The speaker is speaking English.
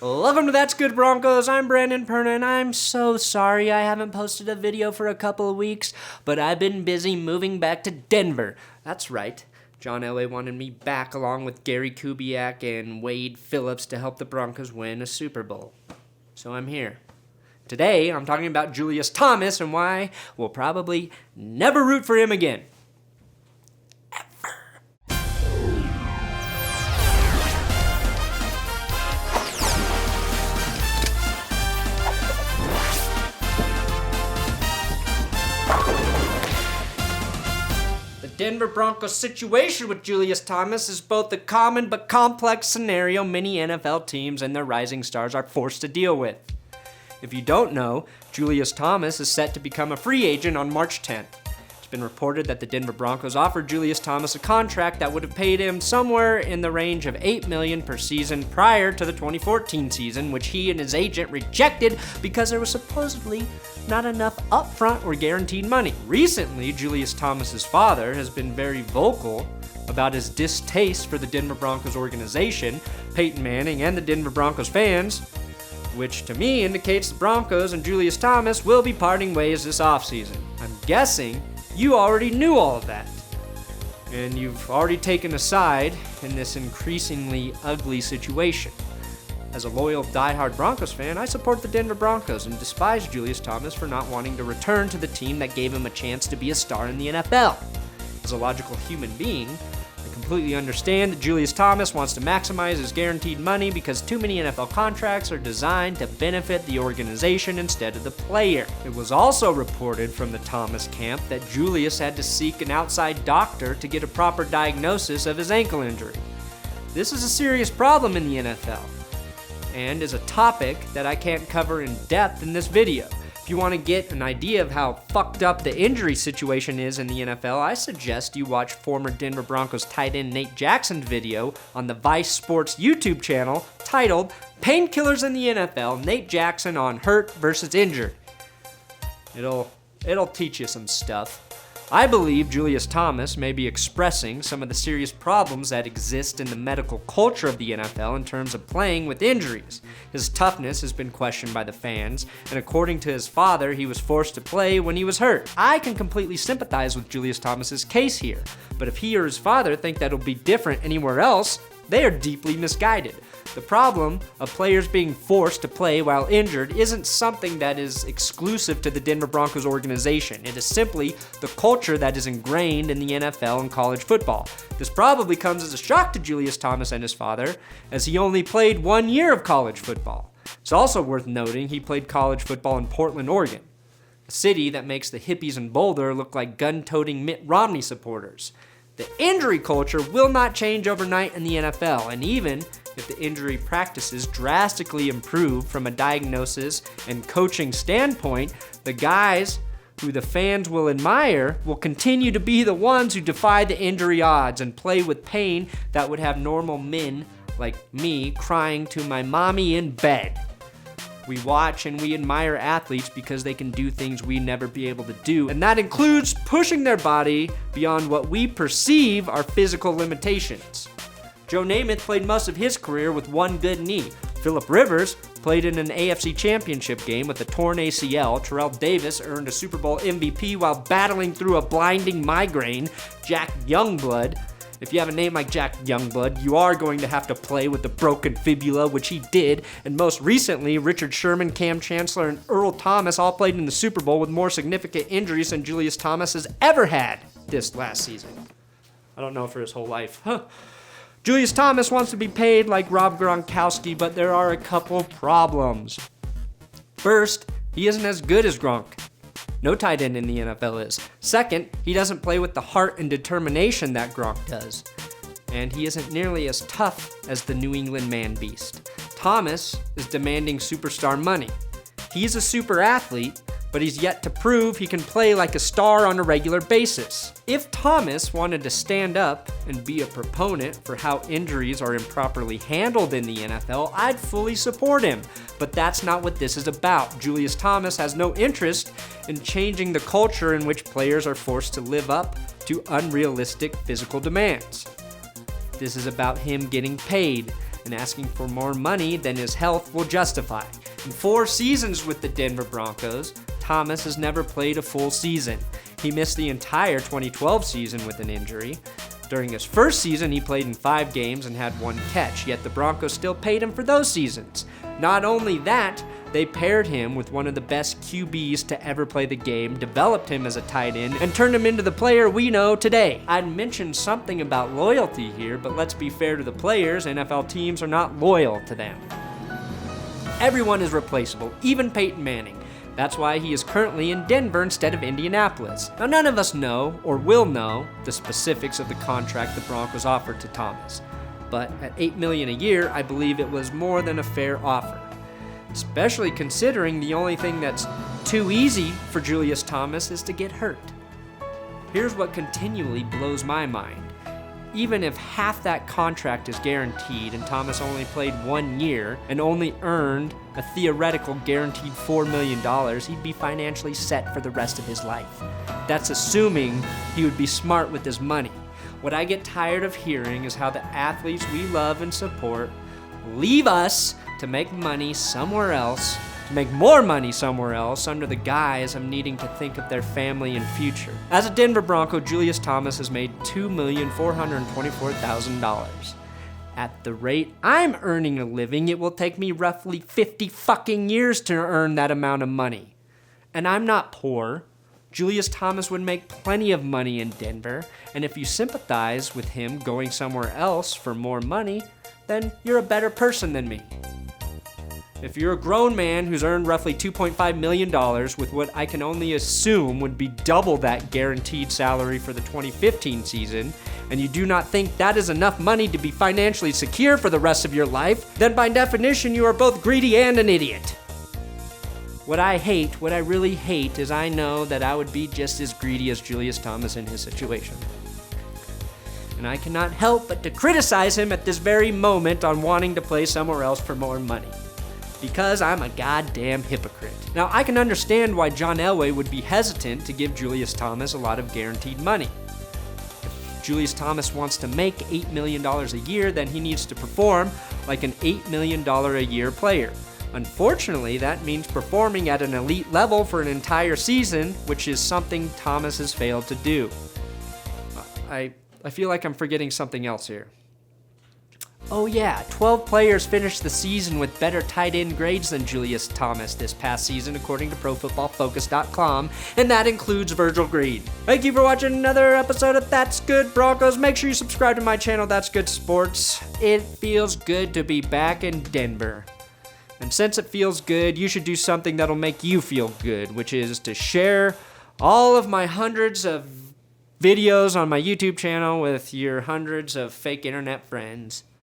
Welcome to That's Good Broncos. I'm Brandon Perna, and I'm so sorry I haven't posted a video for a couple of weeks, but I've been busy moving back to Denver. That's right. John Elway wanted me back along with Gary Kubiak and Wade Phillips to help the Broncos win a Super Bowl. So I'm here. Today, I'm talking about Julius Thomas and why we'll probably never root for him again. Denver Broncos situation with Julius Thomas is both a common but complex scenario many NFL teams and their rising stars are forced to deal with. If you don't know, Julius Thomas is set to become a free agent on March 10th. It's been reported that the Denver Broncos offered Julius Thomas a contract that would have paid him somewhere in the range of $8 million per season prior to the 2014 season, which he and his agent rejected because there was supposedly not enough upfront or guaranteed money. Recently, Julius Thomas's father has been very vocal about his distaste for the Denver Broncos organization, Peyton Manning, and the Denver Broncos fans, which to me indicates the Broncos and Julius Thomas will be parting ways this offseason. I'm guessing you already knew all of that, and you've already taken a side in this increasingly ugly situation. As a loyal, diehard Broncos fan, I support the Denver Broncos and despise Julius Thomas for not wanting to return to the team that gave him a chance to be a star in the NFL. As a logical human being, I completely understand that Julius Thomas wants to maximize his guaranteed money because too many NFL contracts are designed to benefit the organization instead of the player. It was also reported from the Thomas camp that Julius had to seek an outside doctor to get a proper diagnosis of his ankle injury. This is a serious problem in the NFL, and is a topic that I can't cover in depth in this video. If you want to get an idea of how fucked up the injury situation is in the NFL, I suggest you watch former Denver Broncos tight end Nate Jackson's video on the Vice Sports YouTube channel titled Painkillers in the NFL, Nate Jackson on Hurt versus Injured. It'll teach you some stuff. I believe Julius Thomas may be expressing some of the serious problems that exist in the medical culture of the NFL in terms of playing with injuries. His toughness has been questioned by the fans, and according to his father, he was forced to play when he was hurt. I can completely sympathize with Julius Thomas's case here, but if he or his father think that'll be different anywhere else, they are deeply misguided. The problem of players being forced to play while injured isn't something that is exclusive to the Denver Broncos organization. It is simply the culture that is ingrained in the NFL and college football. This probably comes as a shock to Julius Thomas and his father, as he only played 1 year of college football. It's also worth noting he played college football in Portland, Oregon, a city that makes the hippies in Boulder look like gun-toting Mitt Romney supporters. The injury culture will not change overnight in the NFL, and even if the injury practices drastically improve from a diagnosis and coaching standpoint, the guys who the fans will admire will continue to be the ones who defy the injury odds and play with pain that would have normal men like me crying to my mommy in bed. We watch and we admire athletes because they can do things we never be able to do, and that includes pushing their body beyond what we perceive are physical limitations. Joe Namath played most of his career with one good knee. Phillip Rivers played in an AFC Championship game with a torn ACL. Terrell Davis earned a Super Bowl MVP while battling through a blinding migraine. Jack Youngblood, if you have a name like Jack Youngblood, you are going to have to play with a broken fibula, which he did. And most recently, Richard Sherman, Cam Chancellor, and Earl Thomas all played in the Super Bowl with more significant injuries than Julius Thomas has ever had this last season. I don't know for his whole life. Julius Thomas wants to be paid like Rob Gronkowski, but there are a couple problems. First, he isn't as good as Gronk. No tight end in the NFL is. Second, he doesn't play with the heart and determination that Gronk does. And he isn't nearly as tough as the New England man beast. Thomas is demanding superstar money. He's a super athlete, but he's yet to prove he can play like a star on a regular basis. If Thomas wanted to stand up and be a proponent for how injuries are improperly handled in the NFL, I'd fully support him. But that's not what this is about. Julius Thomas has no interest in changing the culture in which players are forced to live up to unrealistic physical demands. This is about him getting paid, and asking for more money than his health will justify. In 4 seasons with the Denver Broncos, Thomas has never played a full season. He missed the entire 2012 season with an injury. During his first season, he played in 5 games and had 1 catch, yet the Broncos still paid him for those seasons. Not only that, they paired him with one of the best QBs to ever play the game, developed him as a tight end, and turned him into the player we know today. I'd mentioned something about loyalty here, but let's be fair to the players, NFL teams are not loyal to them. Everyone is replaceable, even Peyton Manning. That's why he is currently in Denver instead of Indianapolis. Now, none of us know, or will know, the specifics of the contract the Broncos offered to Thomas. But at $8 million a year, I believe it was more than a fair offer. Especially considering the only thing that's too easy for Julius Thomas is to get hurt. Here's what continually blows my mind. Even if half that contract is guaranteed and Thomas only played 1 year and only earned a theoretical guaranteed $4 million, he'd be financially set for the rest of his life. That's assuming he would be smart with his money. What I get tired of hearing is how the athletes we love and support leave us to make money somewhere else, to make more money somewhere else under the guise of needing to think of their family and future. As a Denver Bronco, Julius Thomas has made $2,424,000. At the rate I'm earning a living, it will take me roughly 50 fucking years to earn that amount of money. And I'm not poor. Julius Thomas would make plenty of money in Denver, and if you sympathize with him going somewhere else for more money, then you're a better person than me. If you're a grown man who's earned roughly $2.5 million with what I can only assume would be double that guaranteed salary for the 2015 season, and you do not think that is enough money to be financially secure for the rest of your life, then by definition you are both greedy and an idiot. What I really hate, is I know that I would be just as greedy as Julius Thomas in his situation. And I cannot help but to criticize him at this very moment on wanting to play somewhere else for more money. Because I'm a goddamn hypocrite. Now, I can understand why John Elway would be hesitant to give Julius Thomas a lot of guaranteed money. If Julius Thomas wants to make $8 million a year, then he needs to perform like an $8 million a year player. Unfortunately, that means performing at an elite level for an entire season, which is something Thomas has failed to do. I feel like I'm forgetting something else here. Oh yeah, 12 players finished the season with better tight end grades than Julius Thomas this past season, according to ProFootballFocus.com, and that includes Virgil Green. Thank you for watching another episode of That's Good Broncos. Make sure you subscribe to my channel, That's Good Sports. It feels good to be back in Denver. And since it feels good, you should do something that'll make you feel good, which is to share all of my hundreds of videos on my YouTube channel with your hundreds of fake internet friends.